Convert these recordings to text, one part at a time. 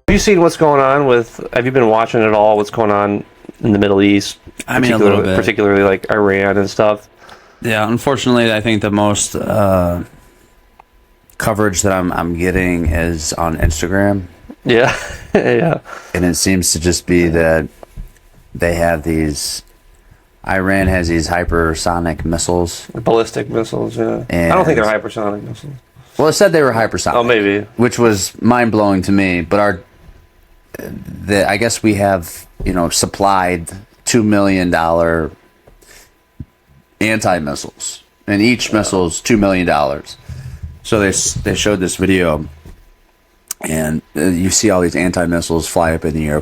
Have you seen what's going on with? Have you been watching at all? What's going on in the Middle East? I mean, a little bit, particularly like Iran and stuff. Yeah, unfortunately, I think the most coverage that I'm getting is on Instagram. Yeah, yeah. And it seems to just be that they have these. Iran has these hypersonic missiles, Ballistic missiles. Yeah, and I don't think they're hypersonic missiles. Well, it said they were hypersonic. Oh, maybe. Which was mind blowing to me. But I guess we have supplied $2 million anti-missiles, and each missile is $2 million. So they showed this video, and you see all these anti-missiles fly up in the air.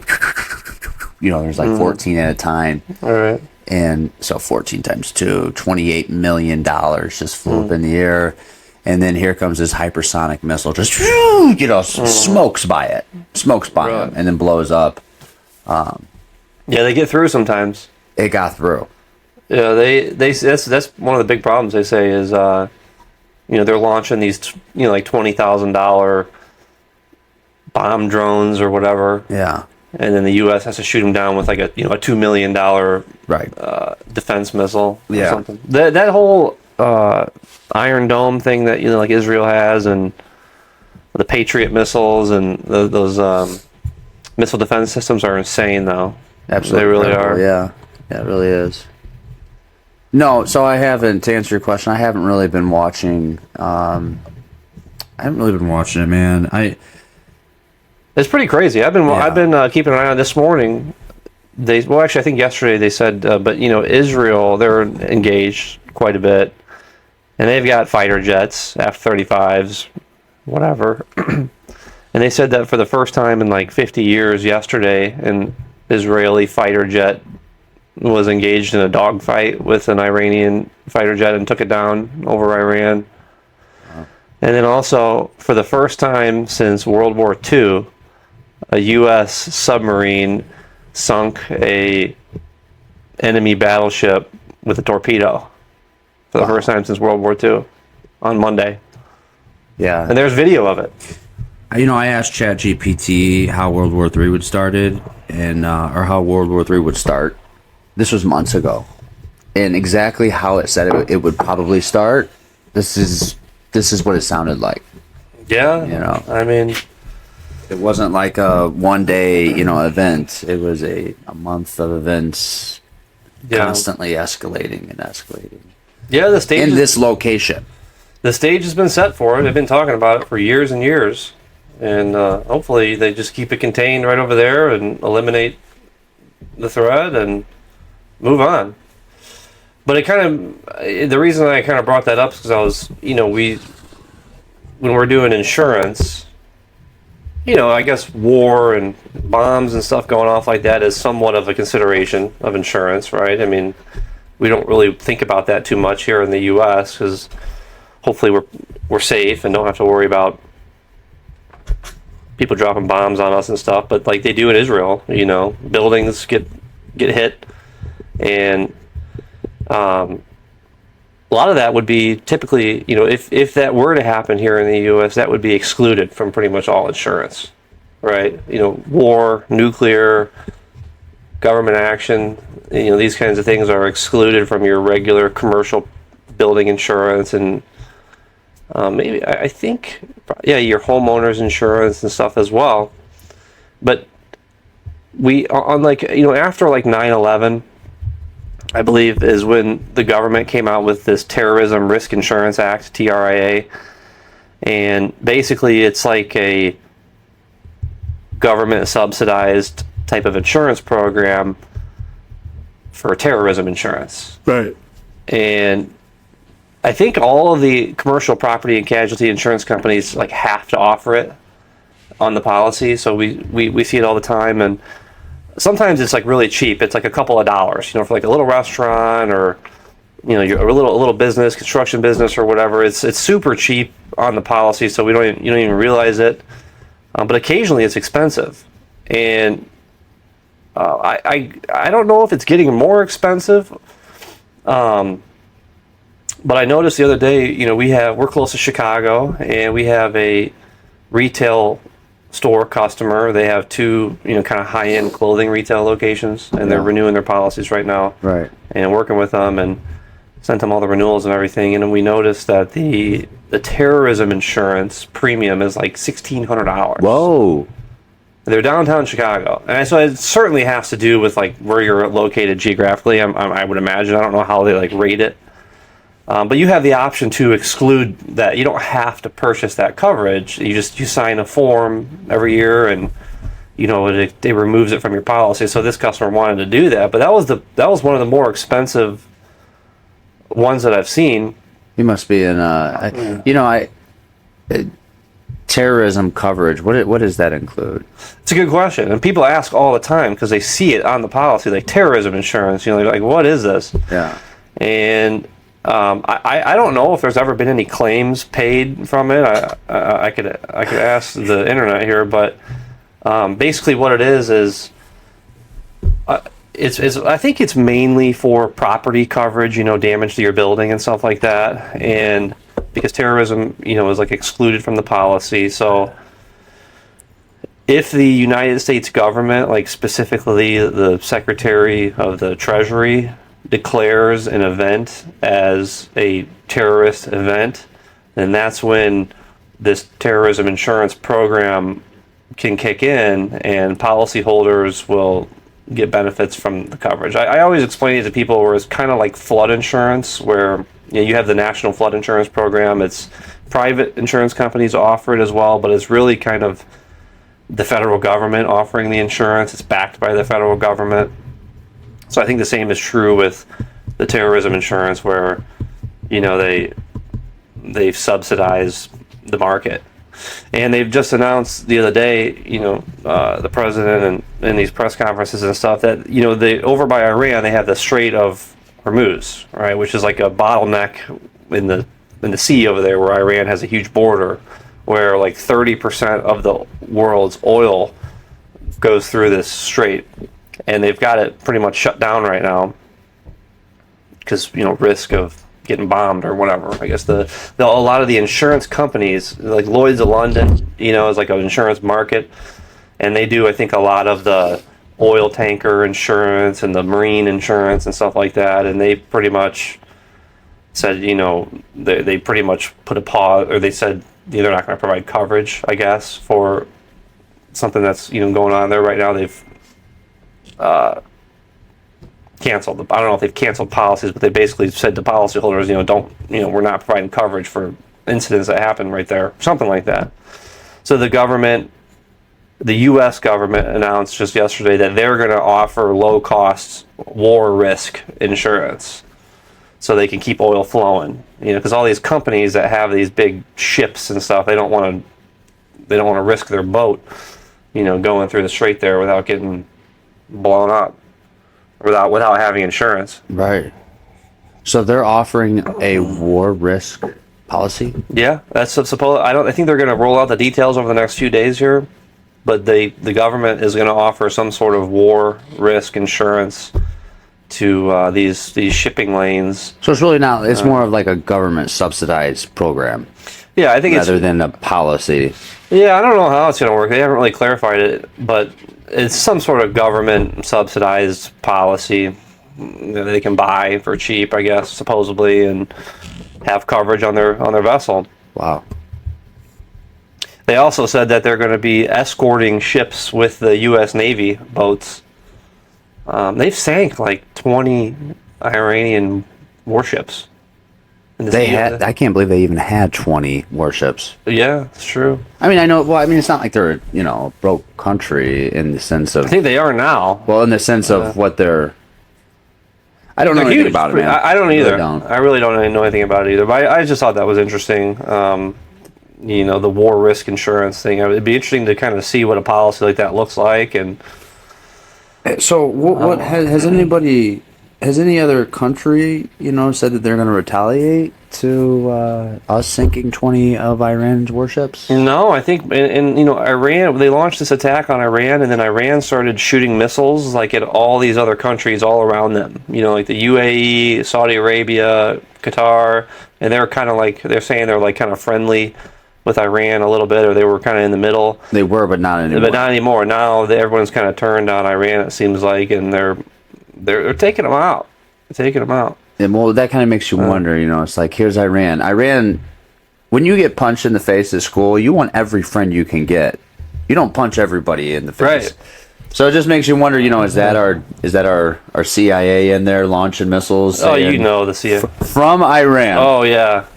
There's like 14 at a time. All right. And so 14 times 2, $28 million just flew up in the air. And then here comes this hypersonic missile, just smokes by it, him, and then blows up. Yeah, they get through sometimes. It got through. Yeah, that's one of the big problems they say is, they're launching these, like $20,000 bomb drones or whatever. Yeah. And then the U.S. has to shoot them down with like a $2 million defense missile or something. That whole Iron Dome thing that like Israel has, and the Patriot missiles and those missile defense systems are insane, though. Absolutely, they really are. Yeah, it really is. No, so I haven't. To answer your question, I haven't really been watching. I haven't really been watching it, man. It's pretty crazy. I've been keeping an eye on this morning. Actually, I think yesterday they said, but Israel, they're engaged quite a bit, and they've got fighter jets, F-35s, whatever. And they said that for the first time in like 50 years, yesterday, an Israeli fighter jet was engaged in a dogfight with an Iranian fighter jet and took it down over Iran. Wow. And then also, for the first time since World War II, a U.S. submarine sunk a enemy battleship with a torpedo for the first time since World War II on Monday. Yeah. And there's video of it. I asked ChatGPT how World War III would started or how World War III would start. This was months ago. And exactly how it said it would probably start, this is what it sounded like. Yeah. I mean, it wasn't like a one-day, event. It was a month of events, constantly escalating and escalating. Yeah, the stage in this location. The stage has been set for it. They've been talking about it for years and years, and hopefully they just keep it contained right over there and eliminate the threat and move on. But the reason I kind of brought that up is because I was, when we're doing insurance. I guess war and bombs and stuff going off like that is somewhat of a consideration of insurance, right? I mean, we don't really think about that too much here in the U.S. because hopefully we're safe and don't have to worry about people dropping bombs on us and stuff. But like they do in Israel, buildings get hit, and a lot of that would be typically, if that were to happen here in the U.S., that would be excluded from pretty much all insurance, right? War, nuclear, government action, these kinds of things are excluded from your regular commercial building insurance, and maybe, I think, your homeowner's insurance and stuff as well. But after like 9/11, I believe, is when the government came out with this Terrorism Risk Insurance Act, TRIA, and basically it's like a government-subsidized type of insurance program for terrorism insurance. Right. And I think all of the commercial property and casualty insurance companies have to offer it on the policy, so we see it all the time, and sometimes it's really cheap. It's like a couple of dollars, for like a little restaurant or a little business, construction business or whatever. It's super cheap on the policy, so you don't even realize it. But occasionally it's expensive, and I don't know if it's getting more expensive. But I noticed the other day, we're close to Chicago, and we have a retail store customer. They have two, kind of high-end clothing retail locations, and they're renewing their policies right now. Right. And working with them and sent them all the renewals and everything. And then we noticed that the terrorism insurance premium is like $1,600. Whoa. They're downtown Chicago, and so it certainly has to do with like where you're located geographically. I would imagine. I don't know how they like rate it, but you have the option to exclude that. You don't have to purchase that coverage. You sign a form every year, and it removes it from your policy. So this customer wanted to do that, but that was one of the more expensive ones that I've seen. You must be in terrorism coverage. What does that include? It's a good question, and people ask all the time because they see it on the policy, like terrorism insurance. Like what is this? Yeah. And I don't know if there's ever been any claims paid from it. I could ask the internet here, but basically what it is it's I think it's mainly for property coverage, damage to your building and stuff like that, and because terrorism, is like excluded from the policy. So if the United States government, like specifically the Secretary of the Treasury, declares an event as a terrorist event, then that's when this terrorism insurance program can kick in and policyholders will get benefits from the coverage. I always explain it to people where it's kind of like flood insurance, where you have the National Flood Insurance Program. It's private insurance companies offer it as well, but it's really kind of the federal government offering the insurance. It's backed by the federal government. So I think the same is true with the terrorism insurance, where they subsidize the market. And they've just announced the other day, the president and these press conferences and stuff, that they over by Iran they have the Strait of Hormuz, right, which is like a bottleneck in the sea over there, where Iran has a huge border, where like 30% of the world's oil goes through this strait, and they've got it pretty much shut down right now because risk of getting bombed or whatever. I guess a lot of the insurance companies, like Lloyd's of London, is like an insurance market, and they do, I think, a lot of the oil tanker insurance and the marine insurance and stuff like that. And they pretty much said, they pretty much put a pause, or they said they're not going to provide coverage, I guess, for something that's going on there right now. They've canceled. I don't know if they've canceled policies, but they basically said to policyholders, we're not providing coverage for incidents that happen right there, something like that. So the U.S. government announced just yesterday that they're going to offer low-cost war risk insurance, so they can keep oil flowing. Because all these companies that have these big ships and stuff, they don't want to risk their boat, going through the strait there without getting blown up, without having insurance. Right. So they're offering a war risk policy? Yeah, that's supposed. I think they're going to roll out the details over the next few days here, but the government is going to offer some sort of war risk insurance to these shipping lanes. So it's really not. It's more of like a government subsidized program. Yeah, I think rather than a policy. Yeah, I don't know how it's going to work. They haven't really clarified it, but it's some sort of government subsidized policy that they can buy for cheap, I guess, supposedly, and have coverage on their vessel. Wow. They also said that they're going to be escorting ships with the U.S. Navy boats. They've sank like 20 Iranian warships. I can't believe they even had 20 warships. Yeah, it's true. I mean, I know. Well, I mean, it's not like they're a broke country in the sense of. I think they are now. Well, in the sense of what they're. I don't know anything about it, man. I don't either. I really don't know anything about it either. But I just thought that was interesting. The war risk insurance thing. It'd be interesting to kind of see what a policy like that looks like. And so, what has anybody? Has any other country, said that they're going to retaliate to us sinking 20 of Iran's warships? No, I think in Iran, they launched this attack on Iran, and then Iran started shooting missiles like at all these other countries all around them. Like the UAE, Saudi Arabia, Qatar, and they're kind of like, they're saying they're like kind of friendly with Iran a little bit, or they were kind of in the middle. They were, but not anymore. But not anymore. Now everyone's kind of turned on Iran, it seems like, and they're taking them out. They're taking them out. And well, that kind of makes you wonder. It's like, here's Iran. When you get punched in the face at school, you want every friend you can get. You don't punch everybody in the face. Right. So it just makes you wonder, is that our CIA in there launching missiles? Oh, the CIA. From Iran. Oh, yeah.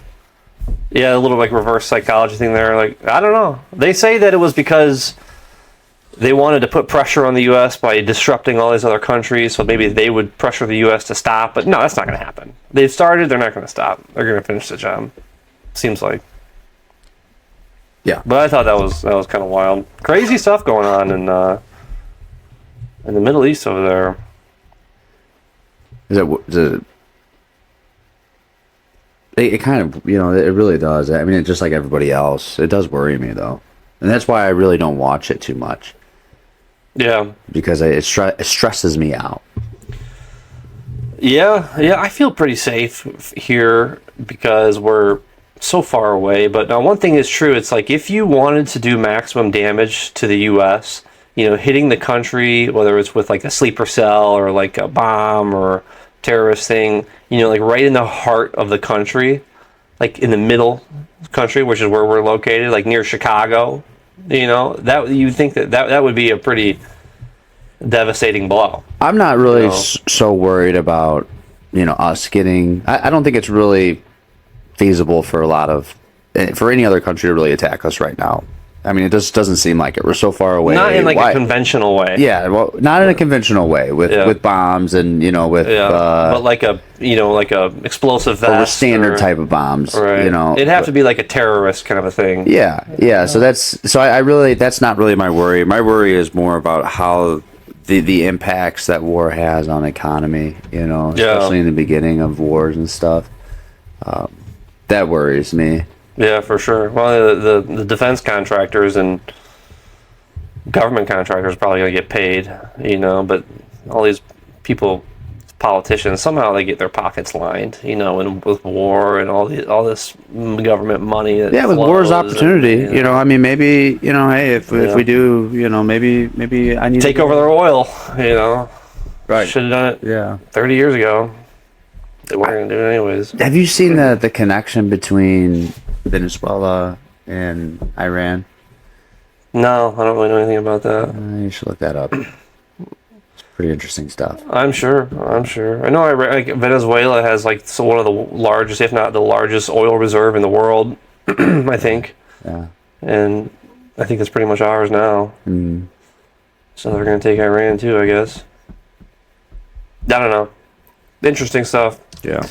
Yeah, a little like reverse psychology thing there. Like, I don't know. They say that it was because they wanted to put pressure on the U.S. by disrupting all these other countries, so maybe they would pressure the U.S. to stop. But no, that's not going to happen. They've started, they're not going to stop. They're going to finish the job. Seems like. Yeah. But I thought that was kind of wild. Crazy stuff going on in the Middle East over there. It kind of, it really does. I mean, it's just like everybody else. It does worry me, though. And that's why I really don't watch it too much. Yeah. Because it stresses me out. Yeah, I feel pretty safe here because we're so far away. But now one thing is true. It's like if you wanted to do maximum damage to the U.S., hitting the country, whether it's with like a sleeper cell or like a bomb or terrorist thing, like right in the heart of the country, like in the middle country, which is where we're located, like near Chicago, that you think that would be a pretty devastating blow. I'm not really so worried about, us getting, I don't think it's really feasible for for any other country to really attack us right now. I mean, it just doesn't seem like it. We're so far away. Not in a conventional way. Yeah, well, not in a conventional way with bombs and but like a explosive vest or with standard type of bombs. Right. It'd have to be like a terrorist kind of a thing. Yeah. So I really, that's not really my worry. My worry is more about how the impacts that war has on economy. Especially in the beginning of wars and stuff. That worries me. Yeah, for sure. Well, the defense contractors and government contractors are probably going to get paid, but all these people, politicians, somehow they get their pockets lined, and with war and all this government money. That with war's opportunity, I mean, maybe, hey, if we do, maybe I need take over their oil, Right. Should have done it 30 years ago. They weren't going to do it anyways. Have you seen the connection between Venezuela and Iran? No, I don't really know anything about that. You should look that up. It's pretty interesting stuff. I'm sure. I know Venezuela has one of the largest, if not the largest, oil reserve in the world. I think. Yeah. And I think it's pretty much ours now. Mm. So they're going to take Iran too, I guess. I don't know. Interesting stuff. Yeah.